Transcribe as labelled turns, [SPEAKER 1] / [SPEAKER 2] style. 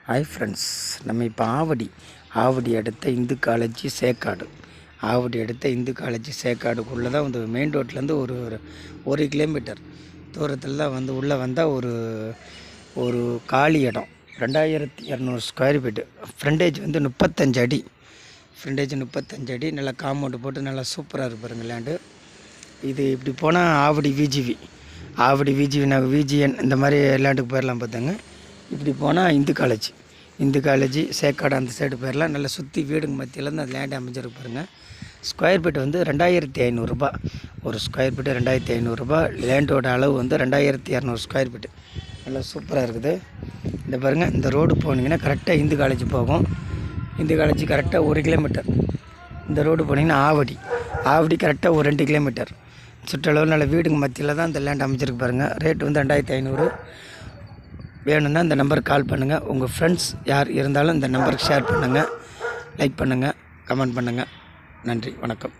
[SPEAKER 1] Hi friends, நம்ம இப்போ ஆவடி அடுத்த இந்து காலேஜ் சேக்காடு. ஆவடி அடுத்த இந்து காலேஜ் சேக்காடுக்குள்ளே தான் வந்து மெயின் ரோட்லேருந்து ஒரு கிலோமீட்டர் தூரத்தில் தான் வந்து உள்ளே வந்தால் ஒரு காலி இடம். 2200 ஸ்கொயர் ஃபீட்டு. ஃப்ரண்டேஜ் வந்து 35 அடி. ஃப்ரண்டேஜ் 35 அடி. நல்லா காம்பவுண்டு போட்டு நல்லா சூப்பராக இருக்கு பாருங்கள் லேண்டு. இது இப்படி போனால் ஆவடி விஜிவி நாங்கள் விஜிஎன் இந்த மாதிரி லேண்டுக்கு போயிடலாம் பார்த்தாங்க. இப்படி போனால் இந்து காலேஜ் சேக்காடு அந்த சைடு போயிடலாம். நல்லா சுற்றி வீடுங்க மத்தியிலேருந்து அந்த லேண்டு அமைஞ்சிருக்கு பாருங்கள். ஸ்கொயர் ஃபீட் வந்து 2500 ரூபா. ஒரு ஸ்கொயர் ஃபீட்டு 2500 ரூபா. லேண்டோட அளவு வந்து 2200 ஸ்கொயர் ஃபீட்டு. நல்லா சூப்பராக இருக்குது. இந்த பாருங்கள், இந்த ரோடு போனீங்கன்னா கரெக்டாக இந்து காலேஜ் போகும். இந்து காலேஜ் கரெக்டாக 1 கிலோமீட்டர். இந்த ரோடு போனீங்கன்னா ஆவடி கரெக்டாக ஒரு 2 கிலோமீட்டர் சுற்றளவு. நல்ல வீடுங்க மத்தியில் தான் இந்த லேண்ட் அமைச்சிருக்கு பாருங்கள். ரேட் வந்து 2500. வேணும்னா இந்த நம்பருக்கு கால் பண்ணுங்கள். உங்கள் ஃப்ரெண்ட்ஸ் யார் இருந்தாலும் இந்த நம்பருக்கு ஷேர் பண்ணுங்கள், லைக் பண்ணுங்கள், கமெண்ட் பண்ணுங்கள். நன்றி, வணக்கம்.